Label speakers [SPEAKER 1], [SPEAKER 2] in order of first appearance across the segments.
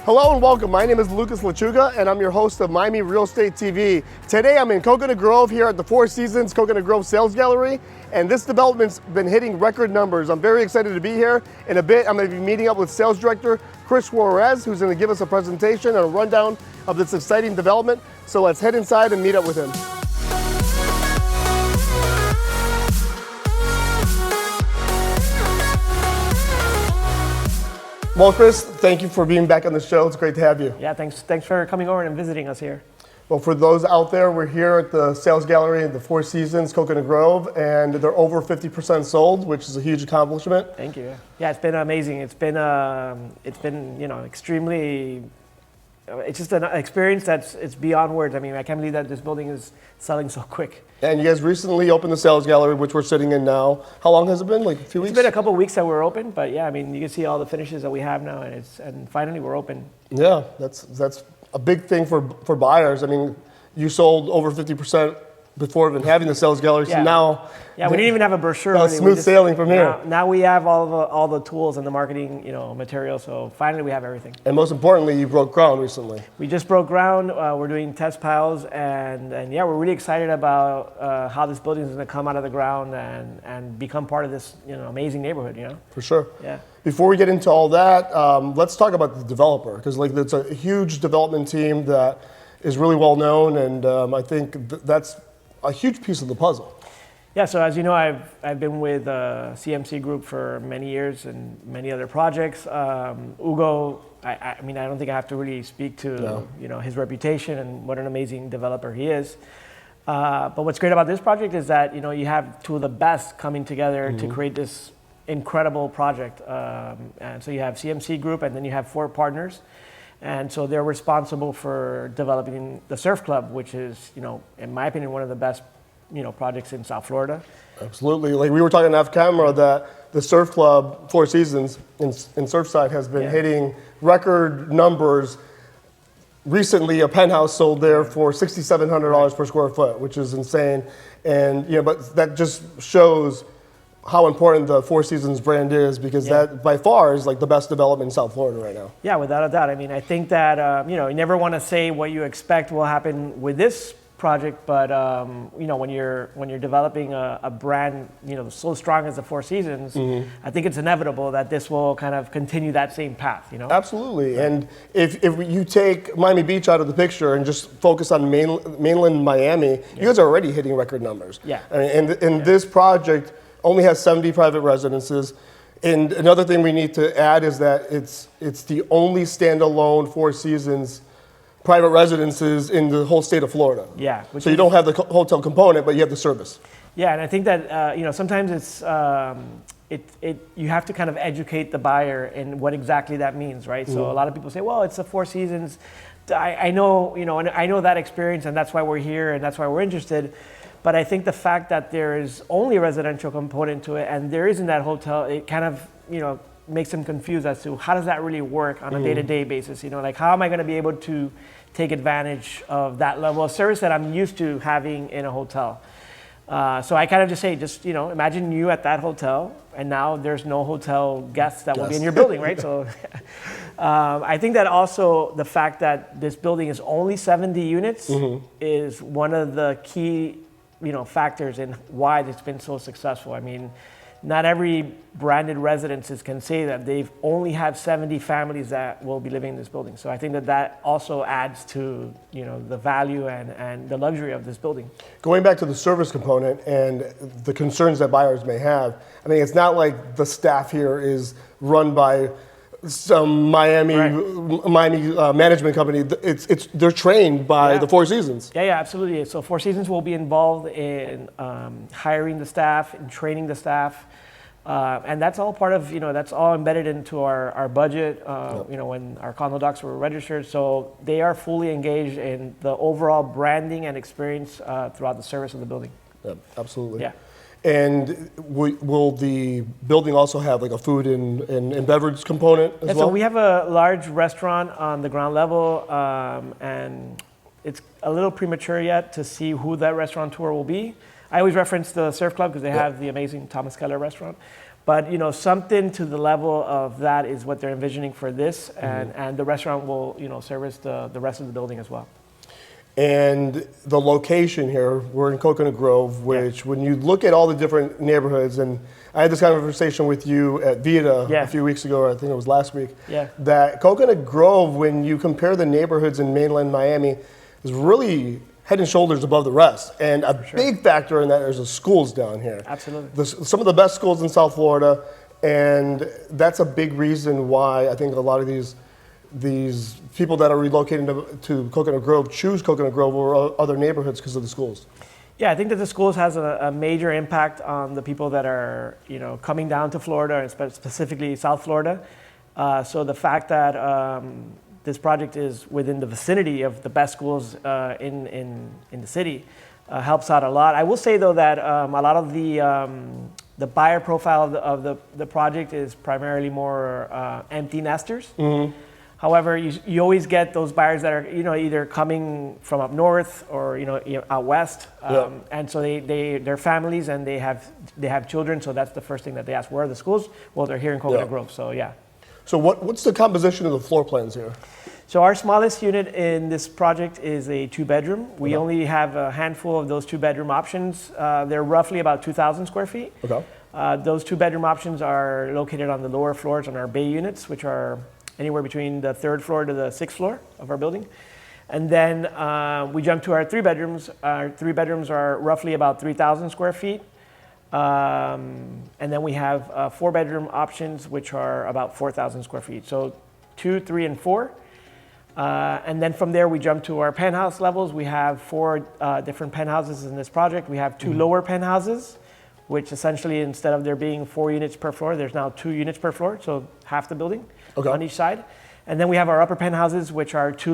[SPEAKER 1] Hello and welcome. My name is Lucas Lechuga and I'm your host of Miami Real Estate TV. Today I'm in Coconut Grove here at the Four Seasons Coconut Grove Sales Gallery, and this development's been hitting record numbers. I'm very excited to be here. In a bit, I'm going to be meeting up with Sales Director Chris Suarez, who's going to give us a presentation and a rundown of this exciting development. So let's head inside and meet up with him. Well, Chris, thank you for being back on the show. It's great to have you.
[SPEAKER 2] Yeah, thanks for coming over and visiting us here.
[SPEAKER 1] Well, for those out there, we're here at the Sales Gallery at the Four Seasons Coconut Grove, and they're over 50% sold, which is a huge accomplishment.
[SPEAKER 2] Thank you. Yeah, it's been amazing. It's been extremely. It's just an experience it's beyond words. I mean, I can't believe that this building is selling so quick.
[SPEAKER 1] And you guys recently opened the Sales Gallery, which we're sitting in now. How long has it been? Like a few weeks?
[SPEAKER 2] It's been a couple of weeks that we're open, but yeah, I mean, you can see all the finishes that we have now, and finally we're open.
[SPEAKER 1] Yeah, that's a big thing for buyers. I mean, you sold over 50% before even having the Sales Gallery, so now...
[SPEAKER 2] Yeah, we didn't even have a brochure.
[SPEAKER 1] Smooth sailing from here.
[SPEAKER 2] Now we have all the tools and the marketing, material. So finally, we have everything.
[SPEAKER 1] And most importantly, you broke ground recently.
[SPEAKER 2] We just broke ground. We're doing test piles, and yeah, we're really excited about how this building is going to come out of the ground and become part of this amazing neighborhood.
[SPEAKER 1] For sure.
[SPEAKER 2] Yeah.
[SPEAKER 1] Before we get into all that, let's talk about the developer, because it's a huge development team that is really well known, and I think that's a huge piece of the puzzle.
[SPEAKER 2] Yeah, so as you know, I've been with CMC Group for many years and many other projects. Ugo, I mean, I don't think I have to really speak to his reputation and what an amazing developer he is. But what's great about this project is that you have two of the best coming together to create this incredible project. And so you have CMC Group, and then you have Fort Partners. And so they're responsible for developing the Surf Club, which is, in my opinion, one of the best, projects in South Florida.
[SPEAKER 1] Absolutely. Like we were talking off camera that the Surf Club, Four Seasons in Surfside, has been hitting record numbers. Recently, a penthouse sold there for $6,700 per square foot, which is insane. And but that just shows how important the Four Seasons brand is, because that by far is like the best development in South Florida right now.
[SPEAKER 2] Yeah, without a doubt. I mean, I think that you never want to say what you expect will happen with this project, but when you're developing a brand so strong as the Four Seasons, I think it's inevitable that this will kind of continue that same path.
[SPEAKER 1] Absolutely. Right. And if you take Miami Beach out of the picture and just focus on mainland Miami, you guys are already hitting record numbers.
[SPEAKER 2] Yeah.
[SPEAKER 1] I mean, and this project only has 70 private residences. And another thing we need to add is that it's the only standalone Four Seasons private residences in the whole state of Florida.
[SPEAKER 2] Yeah.
[SPEAKER 1] So you don't have the hotel component, but you have the service.
[SPEAKER 2] Yeah, and I think that sometimes it's you have to kind of educate the buyer in what exactly that means, right? So a lot of people say, well, it's the Four Seasons. I know, and I know that experience, and that's why we're here, and that's why we're interested. But I think the fact that there is only a residential component to it, and there isn't that hotel, it kind of, makes them confused as to how does that really work on a day-to-day basis. Like how am I going to be able to take advantage of that level of service that I'm used to having in a hotel? So I kind of just say, imagine you at that hotel, and now there's no hotel guests that will be in your building, right? So I think that also the fact that this building is only 70 units is one of the key factors in why it's been so successful. I mean, not every branded residences can say that they've only have 70 families that will be living in this building. So I think that also adds to the value and the luxury of this building.
[SPEAKER 1] Going back to the service component and the concerns that buyers may have, I mean, it's not like the staff here is run by some Miami management company. They're trained by the Four Seasons.
[SPEAKER 2] Yeah, absolutely. So Four Seasons will be involved in hiring the staff and training the staff. And that's all part of, that's all embedded into our budget, when our condo docs were registered. So they are fully engaged in the overall branding and experience throughout the service of the building.
[SPEAKER 1] Yeah, absolutely.
[SPEAKER 2] Yeah.
[SPEAKER 1] And will the building also have like a food and beverage component as well?
[SPEAKER 2] So we have a large restaurant on the ground level, and it's a little premature yet to see who that restaurateur will be. I always reference the Surf Club because they have the amazing Thomas Keller restaurant. But something to the level of that is what they're envisioning for this, and the restaurant will service the rest of the building as well.
[SPEAKER 1] And the location here, we're in Coconut Grove, which when you look at all the different neighborhoods, and I had this conversation with you at Vita a few weeks ago, or I think it was last week, that Coconut Grove, when you compare the neighborhoods in mainland Miami, is really head and shoulders above the rest. And a big factor in that is the schools down here.
[SPEAKER 2] Absolutely.
[SPEAKER 1] Some of the best schools in South Florida, and that's a big reason why I think a lot of these people that are relocating to Coconut Grove choose Coconut Grove over other neighborhoods because of the schools. Yeah,
[SPEAKER 2] I think that the schools has a major impact on the people that are coming down to Florida, and specifically South Florida. So the fact that this project is within the vicinity of the best schools in the city helps out a lot. I will say though that a lot of the buyer profile of the project is primarily more empty nesters. Mm-hmm. However, you always get those buyers that are either coming from up north or out west, and so they're families and they have children. So that's the first thing that they ask: where are the schools? Well, they're here in Coconut Grove. So yeah.
[SPEAKER 1] So what's the composition of the floor plans here?
[SPEAKER 2] So our smallest unit in this project is a 2-bedroom. We only have a handful of those 2-bedroom options. They're roughly about 2,000 square feet. Okay. Those 2-bedroom options are located on the lower floors on our bay units, which are anywhere between the 3rd floor to the 6th floor of our building. And then we jump to our 3 bedrooms. Our 3 bedrooms are roughly about 3,000 square feet. And then we have 4-bedroom options, which are about 4,000 square feet. So 2, 3, and 4. And then from there, we jump to our penthouse levels. We have 4 different penthouses in this project. We have 2 lower penthouses, which essentially, instead of there being 4 units per floor, there's now 2 units per floor, so half the building on each side. And then we have our upper penthouses, which are 2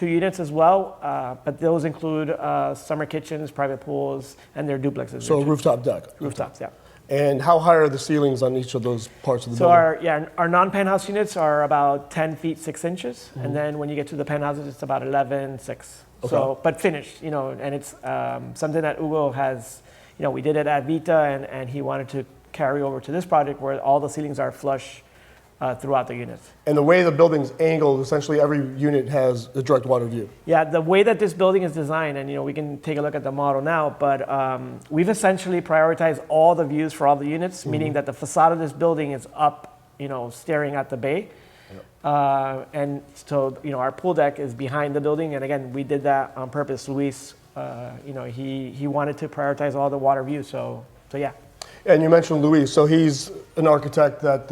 [SPEAKER 2] units as well, but those include summer kitchens, private pools, and they're duplexes.
[SPEAKER 1] So rooftop deck.
[SPEAKER 2] Rooftops, yeah.
[SPEAKER 1] And how high are the ceilings on each of those parts of the building?
[SPEAKER 2] So our non-penthouse units are about 10 feet 6 inches, and then when you get to the penthouses, it's about 11, 6. Okay. So, but finished, and it's something that Ugo has. We did it at Vita, and he wanted to carry over to this project where all the ceilings are flush throughout the units.
[SPEAKER 1] And the way the building's angled, essentially every unit has a direct water view.
[SPEAKER 2] Yeah, the way that this building is designed, and we can take a look at the model now, but we've essentially prioritized all the views for all the units, meaning that the facade of this building is up, staring at the bay. Yep. And so, our pool deck is behind the building, and again, we did that on purpose. Luis, he wanted to prioritize all the water views, so yeah.
[SPEAKER 1] And you mentioned Luis, so he's an architect that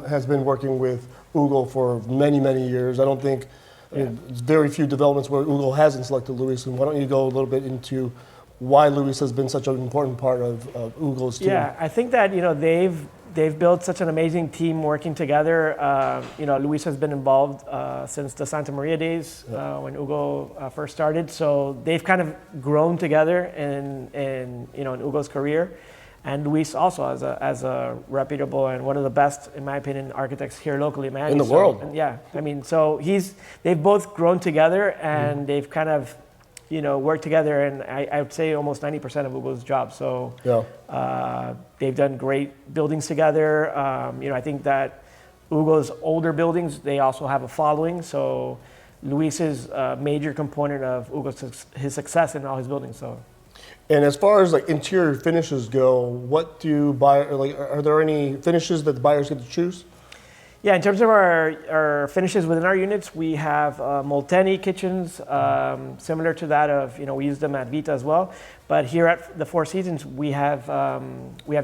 [SPEAKER 1] has been working with Ugo for many, many years. I don't think, there's very few developments where Ugo hasn't selected Luis, and why don't you go a little bit into why Luis has been such an important part of Ugo's team?
[SPEAKER 2] Yeah, I think that, they've built such an amazing team working together. Luis has been involved since the Santa Maria days when Ugo first started. So they've kind of grown together in Ugo's career. And Luis also as a reputable and one of the best, in my opinion, architects here locally in Miami.
[SPEAKER 1] In the world.
[SPEAKER 2] And so they've both grown together and they've kind of, worked together, and I would say almost 90% of Ugo's job. So they've done great buildings together. I think that Ugo's older buildings, they also have a following. So Luis is a major component of his success in all his buildings. So.
[SPEAKER 1] And as far as interior finishes go, what do are there any finishes that the buyers get to choose?
[SPEAKER 2] Yeah, in terms of our finishes within our units, we have Molteni kitchens, similar to that of, we use them at Vita as well. But here at the Four Seasons, we have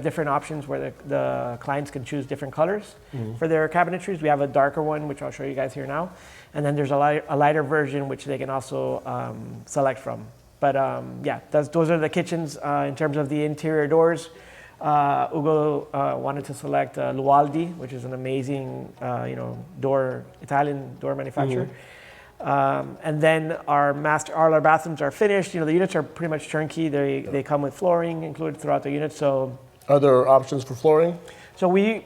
[SPEAKER 2] different options where the clients can choose different colors for their cabinetries. We have a darker one, which I'll show you guys here now. And then there's a lighter version, which they can also select from. But those are the kitchens. In terms of the interior doors, Ugo wanted to select Lualdi, which is an amazing, Italian door manufacturer. And then all our bathrooms are finished. The units are pretty much turnkey. They come with flooring included throughout the unit. So,
[SPEAKER 1] are there options for flooring?
[SPEAKER 2] So we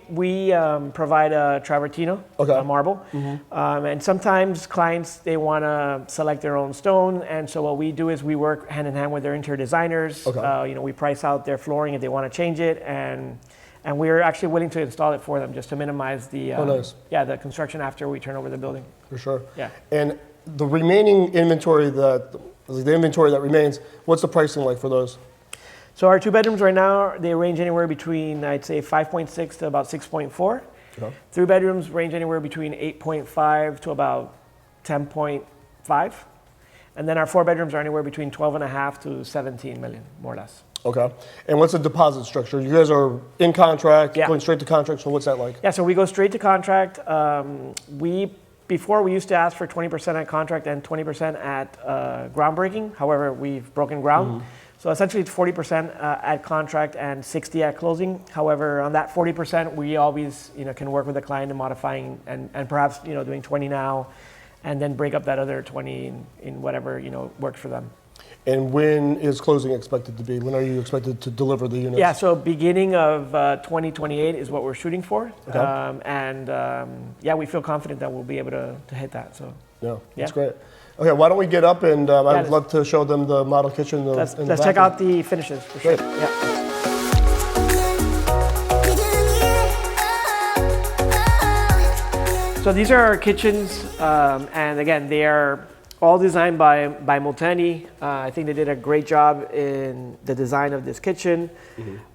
[SPEAKER 2] provide a travertino, a marble, and sometimes clients, they want to select their own stone, and so what we do is we work hand in hand with their interior designers. We price out their flooring if they want to change it, and And we're actually willing to install it for them just to minimize the
[SPEAKER 1] nice.
[SPEAKER 2] the construction after we turn over the building.
[SPEAKER 1] For sure.
[SPEAKER 2] Yeah.
[SPEAKER 1] And the remaining inventory the inventory that remains, what's the pricing like for those?
[SPEAKER 2] So our 2 bedrooms right now, they range anywhere between, I'd say, 5.6 to about 6.4.
[SPEAKER 1] Okay.
[SPEAKER 2] 3 bedrooms range anywhere between 8.5 to about 10.5. And then our 4 bedrooms are anywhere between 12.5 to 17 million, more or less.
[SPEAKER 1] Okay. And what's the deposit structure? You guys are in contract,
[SPEAKER 2] Yeah.
[SPEAKER 1] going straight to contract, so what's that like?
[SPEAKER 2] Yeah, so we go straight to contract. Before we used to ask for 20% at contract and 20% at groundbreaking. However, we've broken ground. So essentially it's 40% at contract and 60 at closing. However, on that 40%, we always can work with the client in modifying and perhaps doing 20 now and then break up that other 20 in whatever works for them.
[SPEAKER 1] And when is closing expected to be? When are you expected to deliver the units?
[SPEAKER 2] Yeah, so beginning of 2028 is what we're shooting for.
[SPEAKER 1] Okay.
[SPEAKER 2] We feel confident that we'll be able to hit that. So
[SPEAKER 1] Yeah, that's
[SPEAKER 2] Yeah.
[SPEAKER 1] great. Okay, why don't we get up and I'd
[SPEAKER 2] let's-
[SPEAKER 1] love to show them the model kitchen.
[SPEAKER 2] let's check out the finishes for sure.
[SPEAKER 1] Great.
[SPEAKER 2] Yeah. So these are our kitchens, and again, they are all designed by Molteni. I think they did a great job in the design of this kitchen.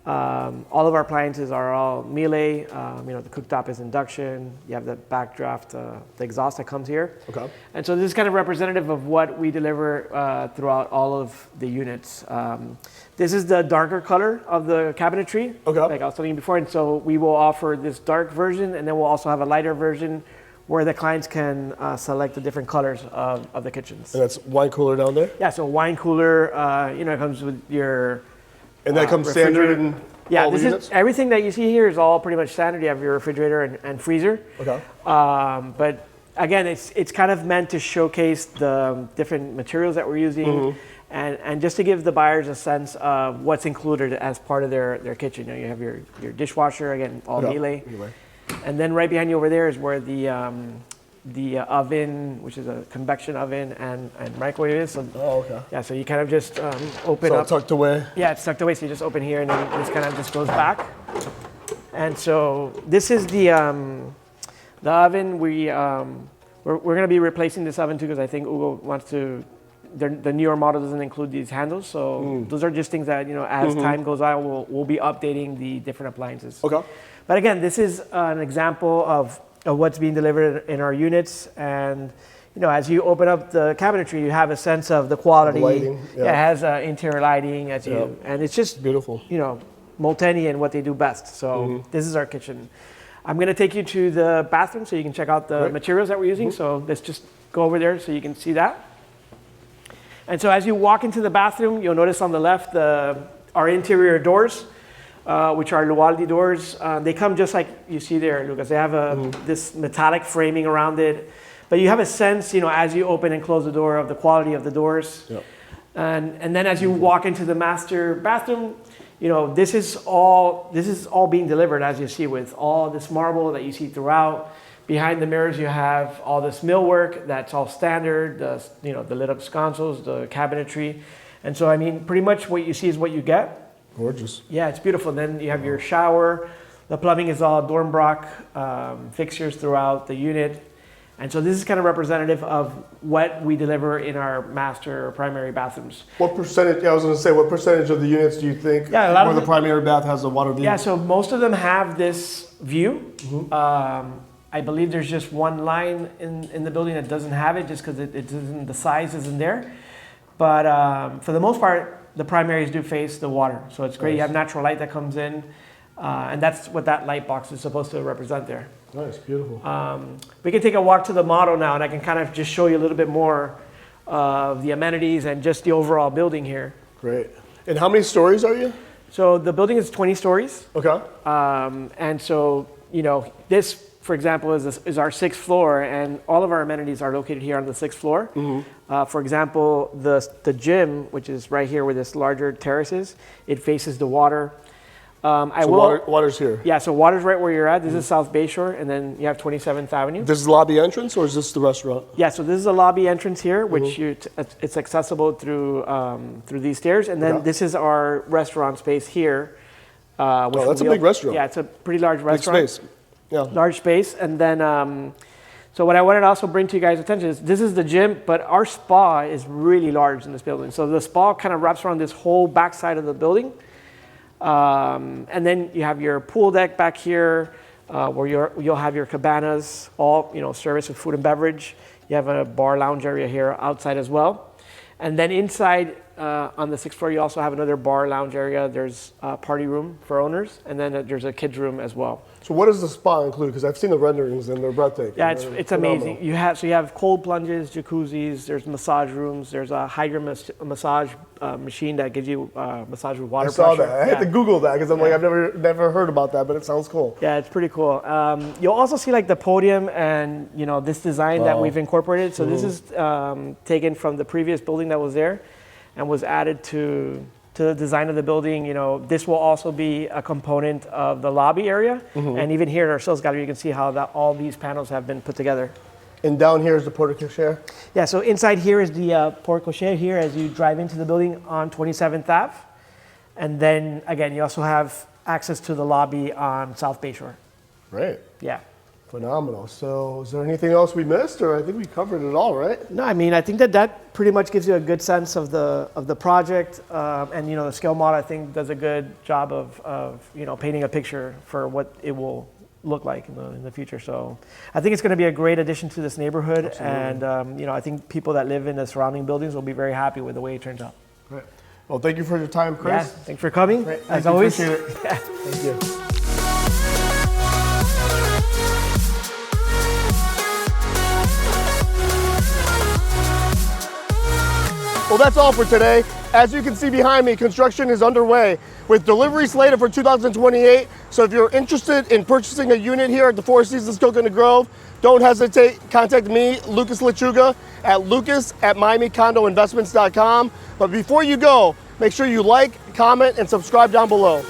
[SPEAKER 2] All of our appliances are all Miele. The cooktop is induction. You have the backdraft, the exhaust that comes here.
[SPEAKER 1] Okay.
[SPEAKER 2] And so this is kind of representative of what we deliver throughout all of the units. This is the darker color of the cabinetry,
[SPEAKER 1] Okay.
[SPEAKER 2] like I was telling you before. And so we will offer this dark version, and then we'll also have a lighter version where the clients can select the different colors of the kitchens.
[SPEAKER 1] And that's wine cooler down there?
[SPEAKER 2] Yeah, so wine cooler, it comes with your
[SPEAKER 1] And that comes standard in all the units?
[SPEAKER 2] Everything that you see here is all pretty much standard. You have your refrigerator and freezer.
[SPEAKER 1] Okay.
[SPEAKER 2] But again, it's kind of meant to showcase the different materials that we're using and just to give the buyers a sense of what's included as part of their kitchen. You have your dishwasher, again, all Miele. And then right behind you over there is where the oven, which is a convection oven and microwave is. So,
[SPEAKER 1] okay.
[SPEAKER 2] Yeah, so you kind of just open
[SPEAKER 1] So
[SPEAKER 2] up.
[SPEAKER 1] tucked away?
[SPEAKER 2] Yeah, it's tucked away, so you just open here and then this kind of just goes back. And so this is the oven. We're going to be replacing this oven too because I think Ugo wants to. The newer model doesn't include these handles, so those are just things that as time goes on, we'll be updating the different appliances.
[SPEAKER 1] Okay.
[SPEAKER 2] But again, this is an example of what's being delivered in our units, and as you open up the cabinetry, you have a sense of the quality.
[SPEAKER 1] The lighting, yeah.
[SPEAKER 2] It has interior lighting and it's just
[SPEAKER 1] beautiful.
[SPEAKER 2] Molteni and what they do best. So this is our kitchen. I'm going to take you to the bathroom so you can check out the materials that we're using. So let's just go over there so you can see that. And so as you walk into the bathroom, you'll notice on the left our interior doors, which are Lualdi doors. They come just like you see there, Lucas. They have this metallic framing around it. But you have a sense, as you open and close the door of the quality of the doors. Yep. And then as you walk into the master bathroom, this is all being delivered, as you see, with all this marble that you see throughout. Behind the mirrors, you have all this millwork that's all standard, the lit up sconces, the cabinetry. And so, pretty much what you see is what you get.
[SPEAKER 1] Gorgeous.
[SPEAKER 2] Yeah, it's beautiful. Then you have your shower. The plumbing is all Dornbrock fixtures throughout the unit. And so this is kind of representative of what we deliver in our master or primary bathrooms.
[SPEAKER 1] What percentage, I was going to say, what percentage of the units do you think where the primary bath has a water view?
[SPEAKER 2] Yeah, so most of them have this view. I believe there's just one line in the building that doesn't have it just because the size isn't there. But for the most part, the primaries do face the water. So it's great. Nice. You have natural light that comes in. And that's what that light box is supposed to represent there.
[SPEAKER 1] Nice, beautiful.
[SPEAKER 2] We can take a walk to the model now, and I can kind of just show you a little bit more of the amenities and just the overall building here.
[SPEAKER 1] Great. And how many stories are you?
[SPEAKER 2] So the building is 20 stories.
[SPEAKER 1] Okay.
[SPEAKER 2] And so, this, for example, is our 6th floor, and all of our amenities are located here on the 6th floor. For example, the gym, which is right here where this larger terrace is, it faces the water.
[SPEAKER 1] Water's here.
[SPEAKER 2] Yeah, so water's right where you're at. This is South Bayshore, and then you have 27th Avenue.
[SPEAKER 1] This is the lobby entrance, or is this the restaurant?
[SPEAKER 2] Yeah, so this is a lobby entrance here, which it's accessible through these stairs, and then this is our restaurant space here.
[SPEAKER 1] that's a big restaurant.
[SPEAKER 2] Yeah, it's a pretty large restaurant.
[SPEAKER 1] Big space. Yeah.
[SPEAKER 2] Large space. And then, so what I wanted to also bring to you guys' attention is this is the gym, but our spa is really large in this building. So the spa kind of wraps around this whole back side of the building. And then you have your pool deck back here, where you'll have your cabanas, all service with food and beverage. You have a bar lounge area here outside as well. And then inside on the 6th floor, you also have another bar lounge area. There's a party room for owners, and then there's a kids room as well.
[SPEAKER 1] So what does the spa include? Because I've seen the renderings and they're breathtaking.
[SPEAKER 2] Yeah, it's amazing. You have cold plunges, jacuzzis. There's massage rooms. There's a hydro massage machine that gives you massage with water pressure.
[SPEAKER 1] I saw that. I had to Google that because I'm like, I've never heard about that, but it sounds cool.
[SPEAKER 2] Yeah, it's pretty cool. You'll also see like the podium and this design that we've incorporated. So this is taken from the previous building that was there, and was added to the design of the building. This will also be a component of the lobby area. And even here in our sales gallery, you can see how all these panels have been put together.
[SPEAKER 1] And down here is the Porte-cochère?
[SPEAKER 2] Yeah, so inside here is the Porte-cochère here as you drive into the building on 27th Ave. And then again, you also have access to the lobby on South Bayshore.
[SPEAKER 1] Great.
[SPEAKER 2] Yeah.
[SPEAKER 1] Phenomenal. So is there anything else we missed, or I think we covered it all, right?
[SPEAKER 2] No, I mean, I think that pretty much gives you a good sense of the project, and the scale model I think does a good job of painting a picture for what it will look like in the future. So I think it's going to be a great addition to this neighborhood. Absolutely. And I think people that live in the surrounding buildings will be very happy with the way it turns out.
[SPEAKER 1] Great. Well, thank you for your time, Chris.
[SPEAKER 2] Yeah, thanks for coming.
[SPEAKER 1] Great.
[SPEAKER 2] As always.
[SPEAKER 1] Appreciate it.
[SPEAKER 2] Yeah.
[SPEAKER 1] Thank you. Well, that's all for today. As you can see behind me, construction is underway with delivery slated for 2028. So if you're interested in purchasing a unit here at the Four Seasons Coconut Grove, don't hesitate. Contact me, Lucas Lechuga, at lucas@miamicondoinvestments.com. But before you go, make sure you like, comment, and subscribe down below.